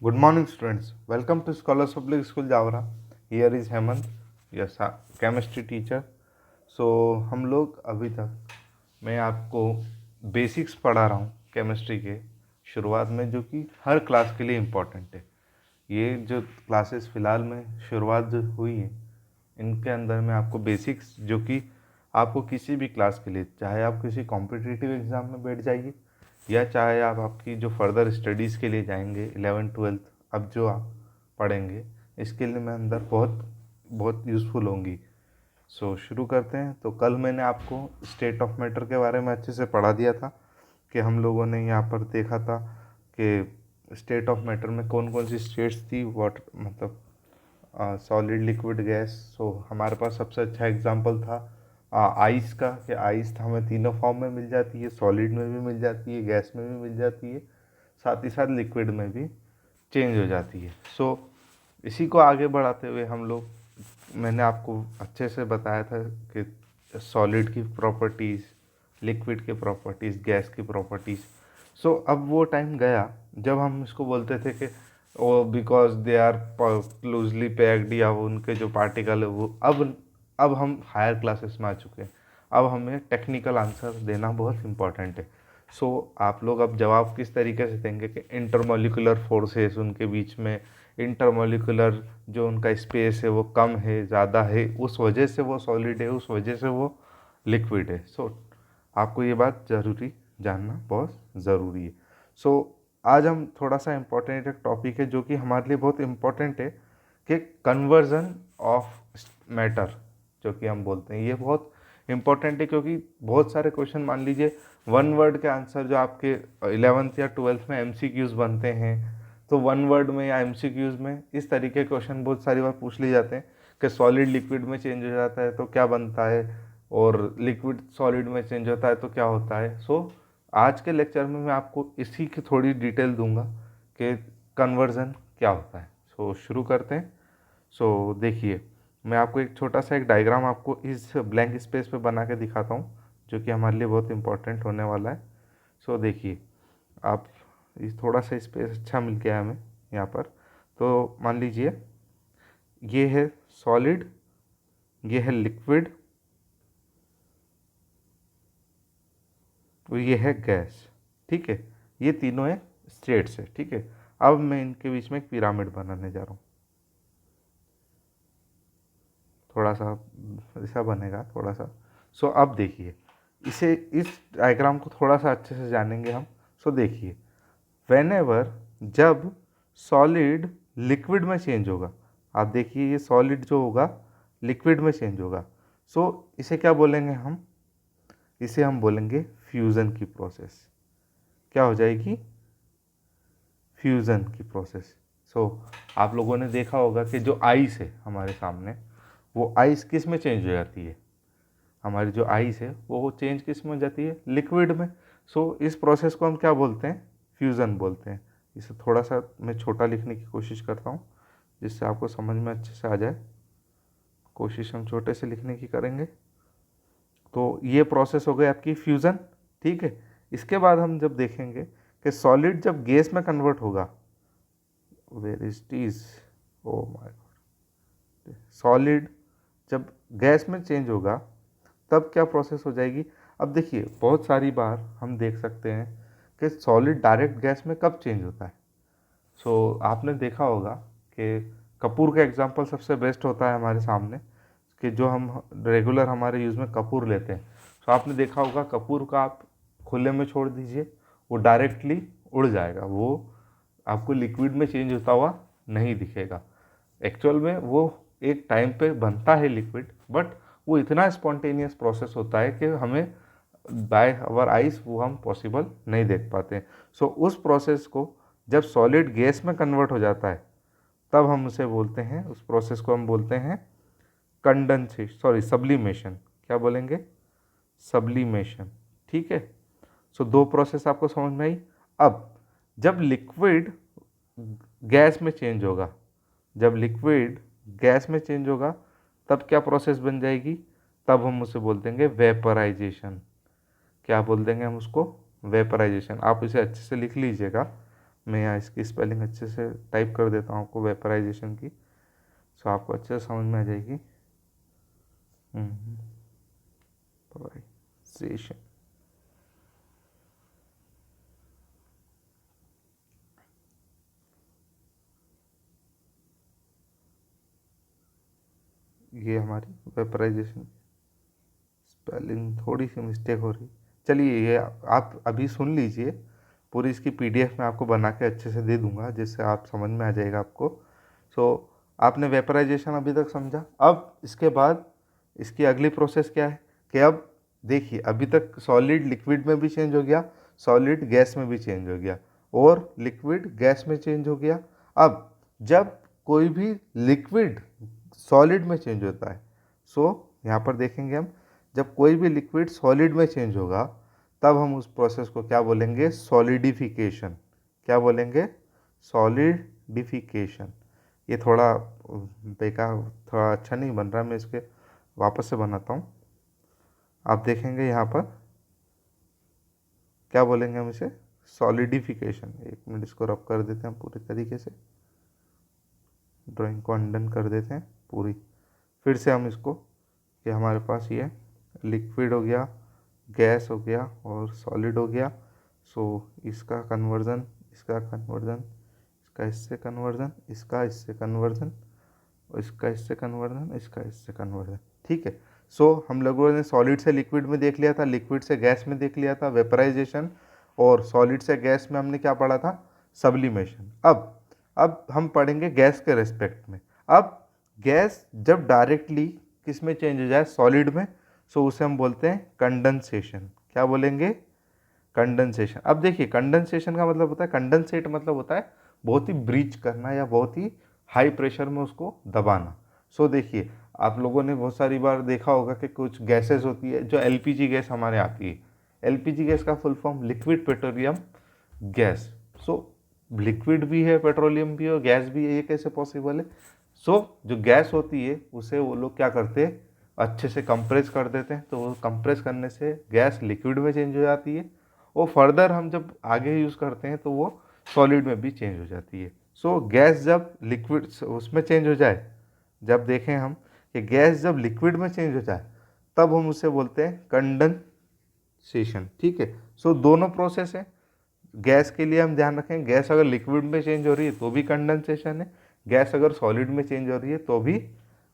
Good morning, students. Welcome to Scholars Public School Javra. Here is Hemant, your chemistry teacher. So हम लोग अभी तक मैं आपको बेसिक्स पढ़ा रहा हूँ केमिस्ट्री के शुरुआत में, जो कि हर क्लास के लिए इम्पोर्टेंट है। ये जो क्लासेस फ़िलहाल में शुरुआत जो हुई है, इनके अंदर मैं आपको बेसिक्स जो कि आपको किसी भी क्लास के लिए, चाहे आप किसी कॉम्पिटिटिव एग्ज़ाम में बैठ जाइए या चाहे आप आपकी जो फर्दर स्टडीज़ के लिए जाएंगे 11th-12th, अब जो आप पढ़ेंगे इसके लिए मैं अंदर बहुत बहुत यूज़फुल होंगी। सो शुरू करते हैं। तो कल मैंने आपको स्टेट ऑफ मैटर के बारे में अच्छे से पढ़ा दिया था कि हम लोगों ने यहाँ पर देखा था कि स्टेट ऑफ मैटर में कौन कौन सी स्टेट्स थी, वाटर मतलब सॉलिड, लिक्विड, गैस। सो हमारे पास सबसे अच्छा एग्जांपल था आइस का, कि आइस हमें तीनों फॉर्म में मिल जाती है, सॉलिड में भी मिल जाती है, गैस में भी मिल जाती है, साथ ही साथ लिक्विड में भी चेंज हो जाती है। सो इसी को आगे बढ़ाते हुए हम लोग, मैंने आपको अच्छे से बताया था कि सॉलिड की प्रॉपर्टीज़, लिक्विड के प्रॉपर्टीज़, गैस की प्रॉपर्टीज़। सो अब वो टाइम गया जब हम इसको बोलते थे कि ओ because they are closely packed, या वो उनके जो पार्टिकल है वो अब हम हायर क्लासेस में आ चुके हैं। अब हमें टेक्निकल आंसर देना बहुत इम्पॉर्टेंट है। सो आप लोग अब जवाब किस तरीके से देंगे कि इंटरमोलिकुलर फोर्सेस उनके बीच में, इंटरमोलिकुलर जो उनका स्पेस है वो कम है, ज़्यादा है, उस वजह से वो सॉलिड है, उस वजह से वो लिक्विड है। सो आपको ये बात ज़रूरी जानना बहुत ज़रूरी है। सो आज हम थोड़ा सा इम्पोर्टेंट एक टॉपिक है जो कि हमारे लिए बहुत इम्पोर्टेंट है, कि कन्वर्जन ऑफ मैटर, जो कि हम बोलते हैं। ये बहुत इम्पोर्टेंट है क्योंकि बहुत सारे क्वेश्चन, मान लीजिए वन वर्ड के आंसर जो आपके 11th या 12th में MCQs बनते हैं, तो वन वर्ड में या MCQs में इस तरीके के क्वेश्चन बहुत सारी बार पूछ लिए जाते हैं कि सॉलिड लिक्विड में चेंज हो जाता है तो क्या बनता है, और लिक्विड सॉलिड में चेंज होता है तो क्या होता है। सो आज के लेक्चर में मैं आपको इसी की थोड़ी डिटेल दूंगा कि कन्वर्जन क्या होता है। सो शुरू करते हैं। सो देखिए, मैं आपको एक छोटा सा एक डायग्राम आपको इस ब्लैंक स्पेस पे बना के दिखाता हूँ, जो कि हमारे लिए बहुत इंपॉर्टेंट होने वाला है। सो देखिए, आप इस थोड़ा सा स्पेस अच्छा मिल गया हमें यहाँ पर। तो मान लीजिए ये है सॉलिड, ये है लिक्विड, और ये है गैस। ठीक है, ये तीनों है स्टेट्स है। ठीक है, अब मैं इनके बीच में एक पिरामिड बनाने जा रहा हूँ। थोड़ा सा ऐसा बनेगा थोड़ा सा। सो अब देखिए, इसे इस डायग्राम को थोड़ा सा अच्छे से जानेंगे हम। सो देखिए, वेन एवर जब सॉलिड लिक्विड में चेंज होगा, आप देखिए ये सॉलिड जो होगा लिक्विड में चेंज होगा। सो इसे क्या बोलेंगे हम, इसे हम बोलेंगे फ्यूज़न की प्रोसेस। क्या हो जाएगी, फ्यूज़न की प्रोसेस। सो आप लोगों ने देखा होगा कि जो आइस है हमारे सामने, वो आइस किस में चेंज हो जाती है, हमारी जो आइस है वो चेंज किस में हो जाती है, लिक्विड में। सो इस प्रोसेस को हम क्या बोलते हैं, फ्यूज़न बोलते हैं। इसे थोड़ा सा मैं छोटा लिखने की कोशिश करता हूँ जिससे आपको समझ में अच्छे से आ जाए। कोशिश हम छोटे से लिखने की करेंगे। तो ये प्रोसेस हो गई आपकी फ्यूज़न। ठीक है, इसके बाद हम जब देखेंगे कि सॉलिड जब गैस में कन्वर्ट होगा, वेयर इज टीज, ओ माय गॉड, सॉलिड जब गैस में चेंज होगा तब क्या प्रोसेस हो जाएगी। अब देखिए, बहुत सारी बार हम देख सकते हैं कि सॉलिड डायरेक्ट गैस में कब चेंज होता है। सो आपने देखा होगा कि कपूर का एग्जांपल सबसे बेस्ट होता है हमारे सामने, कि जो हम रेगुलर हमारे यूज़ में कपूर लेते हैं। तो आपने देखा होगा कपूर का आप खुले में छोड़ दीजिए, वो डायरेक्टली उड़ जाएगा, वो आपको लिक्विड में चेंज होता हुआ नहीं दिखेगा। एक्चुअल में वो एक टाइम पे बनता है लिक्विड, बट वो इतना स्पॉन्टेनियस प्रोसेस होता है कि हमें बाय आवर आइज वो हम पॉसिबल नहीं देख पाते। सो उस प्रोसेस को जब सॉलिड गैस में कन्वर्ट हो जाता है तब हम उसे बोलते हैं, उस प्रोसेस को हम बोलते हैं कंडेंसेशन, सॉरी सब्लिमेशन। क्या बोलेंगे, सब्लिमेशन। ठीक है, सो दो प्रोसेस आपको समझ में आई। अब जब लिक्विड गैस में चेंज होगा, जब लिक्विड गैस में चेंज होगा तब क्या प्रोसेस बन जाएगी, तब हम उसे बोल देंगे वेपराइजेशन। क्या बोल देंगे हम उसको, वेपराइजेशन। आप इसे अच्छे से लिख लीजिएगा, मैं यहाँ इसकी स्पेलिंग अच्छे से टाइप कर देता हूँ आपको वेपराइजेशन की, सो आपको अच्छे से समझ में आ जाएगी। वेपराइजेशन, ये हमारी वेपराइजेशन, स्पेलिंग थोड़ी सी मिस्टेक हो रही। चलिए ये आप अभी सुन लीजिए, पूरी इसकी पीडीएफ में आपको बना के अच्छे से दे दूंगा, जिससे आप समझ में आ जाएगा आपको। सो आपने वेपराइजेशन अभी तक समझा। अब इसके बाद इसकी अगली प्रोसेस क्या है कि अब देखिए, अभी तक सॉलिड लिक्विड में भी चेंज हो गया, सॉलिड गैस में भी चेंज हो गया, और लिक्विड गैस में चेंज हो गया। अब जब कोई भी लिक्विड सॉलिड में चेंज होता है, सो यहाँ पर देखेंगे हम, जब कोई भी लिक्विड सॉलिड में चेंज होगा तब हम उस प्रोसेस को क्या बोलेंगे, सॉलिडिफिकेशन। क्या बोलेंगे, सॉलिडिफिकेशन। ये थोड़ा बेकार, थोड़ा अच्छा नहीं बन रहा, मैं इसके वापस से बनाता हूँ। आप देखेंगे यहाँ पर क्या बोलेंगे हम इसे, सॉलिडिफिकेशन। एक मिनट, इसको रब कर देते हैं पूरे तरीके से, ड्राइंग को अनडन कर देते हैं पूरी। फिर से हम इसको, कि हमारे पास ये लिक्विड हो गया, गैस हो गया और सॉलिड हो गया। सो इसका कन्वर्ज़न, इसका कन्वर्ज़न, इसका इससे कन्वर्ज़न, इसका इससे कन्वर्ज़न, और इसका इससे कन्वर्ज़न, इसका इससे कन्वर्ज़न। ठीक है। सो हम लोगों ने सॉलिड से लिक्विड में देख लिया था, लिक्विड से गैस में देख लिया था वेपराइजेशन, और सॉलिड से गैस में हमने क्या पढ़ा था, सब्लिमेशन। अब हम पढ़ेंगे गैस के रेस्पेक्ट में। अब गैस जब डायरेक्टली किस में चेंज हो जाए, सॉलिड में, सो उसे हम बोलते हैं कंडेंसेशन। क्या बोलेंगे, कंडेंसेशन। अब देखिए, कंडेंसेशन का मतलब होता है, कंडेंसेट मतलब होता है बहुत ही ब्रीच करना या बहुत ही हाई प्रेशर में उसको दबाना। सो देखिए, आप लोगों ने बहुत सारी बार देखा होगा कि कुछ गैसेस होती है, जो एलपीजी गैस हमारे आती है। एलपीजी गैस का full form liquid petroleum gas. So liquid भी है, पेट्रोलियम भी है और गैस भी है, ये कैसे पॉसिबल है। सो जो गैस होती है उसे वो लोग क्या करते हैं, अच्छे से कंप्रेस कर देते हैं, तो वो कंप्रेस करने से गैस लिक्विड में चेंज हो जाती है, और फर्दर हम जब आगे यूज़ करते हैं तो वो सॉलिड में भी चेंज हो जाती है। सो गैस जब लिक्विड उसमें चेंज हो जाए, जब देखें हम कि गैस जब लिक्विड में चेंज हो जाए, तब हम उसे बोलते हैं कंडेंसेशन। ठीक है। सो दोनों प्रोसेस है। गैस के लिए हम ध्यान रखें, गैस अगर लिक्विड में चेंज हो रही है तो भी कंडेंसेशन है, गैस अगर सॉलिड में चेंज हो रही है तो भी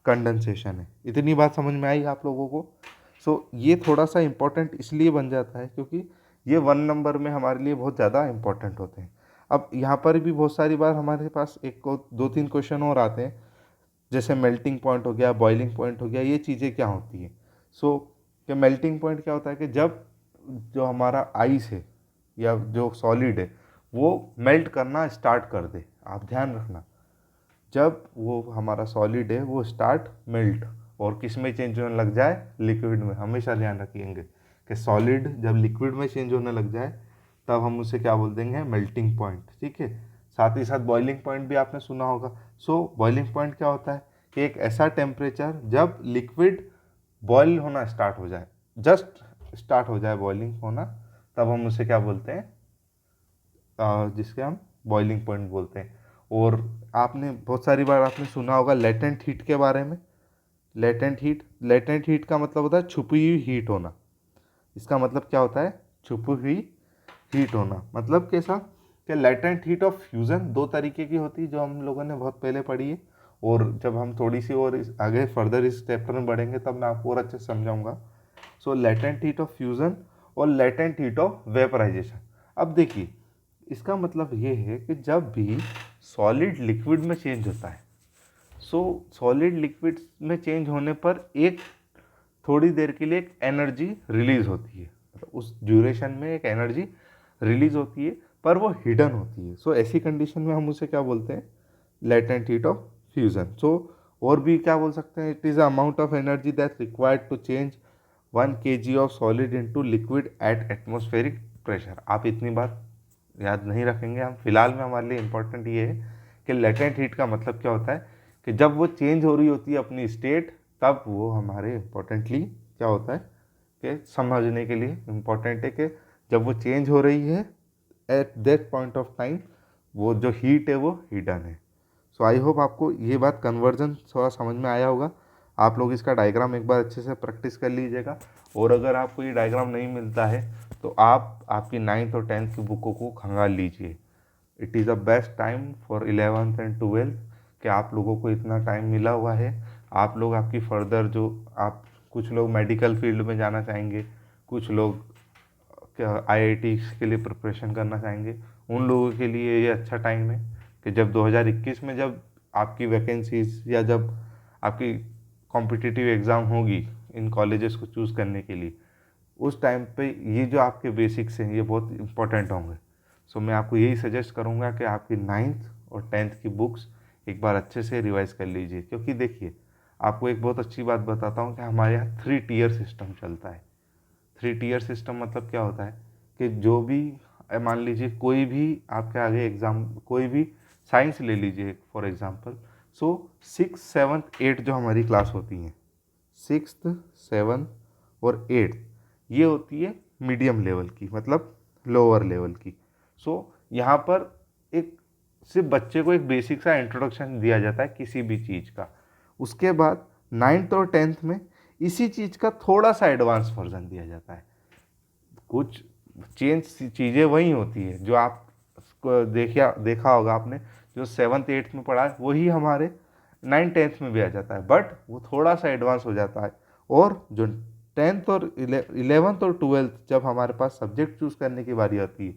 कंडेंसेशन है। इतनी बात समझ में आई आप लोगों को। सो ये थोड़ा सा इम्पोर्टेंट इसलिए बन जाता है क्योंकि ये 1 नंबर में हमारे लिए बहुत ज़्यादा इम्पोर्टेंट होते हैं। अब यहाँ पर भी बहुत सारी बार हमारे पास एक को 2-3 क्वेश्चन और आते हैं, जैसे मेल्टिंग पॉइंट हो गया, बॉइलिंग पॉइंट हो गया, ये चीज़ें क्या होती हैं। सो कि मेल्टिंग पॉइंट क्या होता है कि जब जो हमारा आइस है या जो सॉलिड है वो मेल्ट करना स्टार्ट कर दे। आप ध्यान रखना, जब वो हमारा सॉलिड है वो स्टार्ट मेल्ट और किस में चेंज होने लग जाए, लिक्विड में। हमेशा ध्यान रखिएंगे कि सॉलिड जब लिक्विड में चेंज होने लग जाए तब हम उसे क्या बोल देंगे, मेल्टिंग पॉइंट। ठीक है। साथ ही साथ बॉइलिंग पॉइंट भी आपने सुना होगा। सो बॉइलिंग पॉइंट क्या होता है कि एक ऐसा टेम्परेचर जब लिक्विड बॉयल होना स्टार्ट हो जाए, जस्ट स्टार्ट हो जाए बॉइलिंग होना, तब हम उसे क्या बोलते हैं, जिसके हम बॉइलिंग पॉइंट बोलते हैं। और आपने बहुत सारी बार आपने सुना होगा लेटेंट हीट के बारे में। लेटेंट हीट का मतलब होता है छुपी हुई हीट होना। इसका मतलब क्या होता है, छुपी हुई हीट होना। मतलब कैसा कि लेटेंट हीट ऑफ फ्यूज़न 2 तरीके की होती है, जो हम लोगों ने बहुत पहले पढ़ी है, और जब हम थोड़ी सी और आगे फर्दर इस चैप्टर में बढ़ेंगे तब मैं आपको और अच्छे से समझाऊंगा। सो लेटेंट हीट ऑफ फ्यूज़न और लेटेंट हीट ऑफ वेपराइजेशन। अब देखिए, इसका मतलब ये है कि जब भी सॉलिड लिक्विड में चेंज होता है, सो सॉलिड लिक्विड में चेंज होने पर एक थोड़ी देर के लिए एक एनर्जी रिलीज होती है, मतलब उस ड्यूरेशन में एक एनर्जी रिलीज होती है, पर वो हिडन होती है। सो ऐसी कंडीशन में हम उसे क्या बोलते हैं, latent heat of fusion. So और भी क्या बोल सकते हैं, it is a amount of energy that required to change 1 kg of solid into liquid at atmospheric pressure. आप इतनी बात याद नहीं रखेंगे हम, फिलहाल में हमारे लिए इम्पोर्टेंट ये है कि लेटेंट हीट का मतलब क्या होता है कि जब वो चेंज हो रही होती है अपनी स्टेट, तब वो हमारे इम्पोर्टेंटली क्या होता है कि समझने के लिए इम्पोर्टेंट है कि जब वो चेंज हो रही है at that point of time, वो जो हीट है वो हिडन है। सो आई होप आपको ये बात कन्वर्जन थोड़ा समझ में आया होगा। आप लोग इसका डायग्राम एक बार अच्छे से प्रैक्टिस कर लीजिएगा, और अगर आपको ये डायग्राम नहीं मिलता है तो आप आपकी 9th और 10th की बुकों को खंगाल लीजिए। It is a best time for 11th and 12th कि आप लोगों को इतना टाइम मिला हुआ है। आप लोग आपकी फर्दर जो आप कुछ लोग मेडिकल फील्ड में जाना चाहेंगे, कुछ लोग क्या आईआईटी के लिए प्रिपरेशन करना चाहेंगे, उन लोगों के लिए ये अच्छा टाइम है कि जब 2021 में जब आपकी वैकेंसीज या जब आपकी कॉम्पिटिटिव एग्ज़ाम होगी इन कॉलेजेस को चूज़ करने के लिए, उस टाइम पे ये जो आपके बेसिक्स हैं ये बहुत इंपॉर्टेंट होंगे। सो मैं आपको यही सजेस्ट करूँगा कि आपकी 9th और 10th की बुक्स एक बार अच्छे से रिवाइज़ कर लीजिए, क्योंकि देखिए आपको एक बहुत अच्छी बात बताता हूँ कि हमारे यहाँ 3 टियर सिस्टम चलता है। 3 टियर सिस्टम मतलब क्या होता है कि जो भी मान लीजिए कोई भी आपके आगे एग्ज़ाम, कोई भी साइंस ले लीजिए फॉर एग्ज़ाम्पल। सो 6, 7, 8 जो हमारी क्लास होती हैं, 6th, 7th और 8th, ये होती है मीडियम लेवल की, मतलब लोअर लेवल की। सो यहाँ पर एक सिर्फ बच्चे को एक बेसिक सा इंट्रोडक्शन दिया जाता है किसी भी चीज़ का। उसके बाद 9th और 10th में इसी चीज़ का थोड़ा सा एडवांस वर्जन दिया जाता है। कुछ चेंज चीज़ें वही होती है जो आप देखा होगा आपने, जो 7th 8th में पढ़ा है वही हमारे 9th 10th में भी आ जाता है, बट वो थोड़ा सा एडवांस हो जाता है। और जो 10th और 11th और 12th जब हमारे पास सब्जेक्ट चूज़ करने की बारी आती है,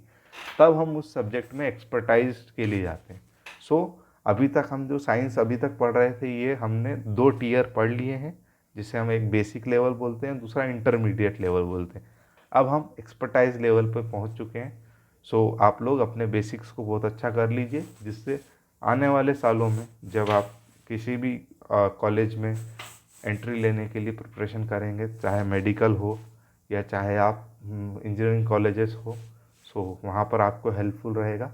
तब हम उस सब्जेक्ट में एक्सपर्टाइज के लिए जाते हैं। सो अभी तक हम जो साइंस अभी तक पढ़ रहे थे, ये हमने 2 टियर पढ़ लिए हैं, जिसे हम एक बेसिक लेवल बोलते हैं, दूसरा इंटरमीडिएट लेवल बोलते हैं। अब हम एक्सपर्टाइज लेवल पर पहुंच चुके हैं। सो आप लोग अपने बेसिक्स को बहुत अच्छा कर लीजिए, जिससे आने वाले सालों में जब आप किसी भी कॉलेज में एंट्री लेने के लिए प्रिपरेशन करेंगे, चाहे मेडिकल हो या चाहे आप इंजीनियरिंग कॉलेजेस हो, सो वहाँ पर आपको हेल्पफुल रहेगा।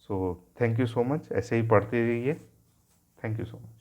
So thank you so much, ऐसे ही पढ़ते रहिए। Thank you so much.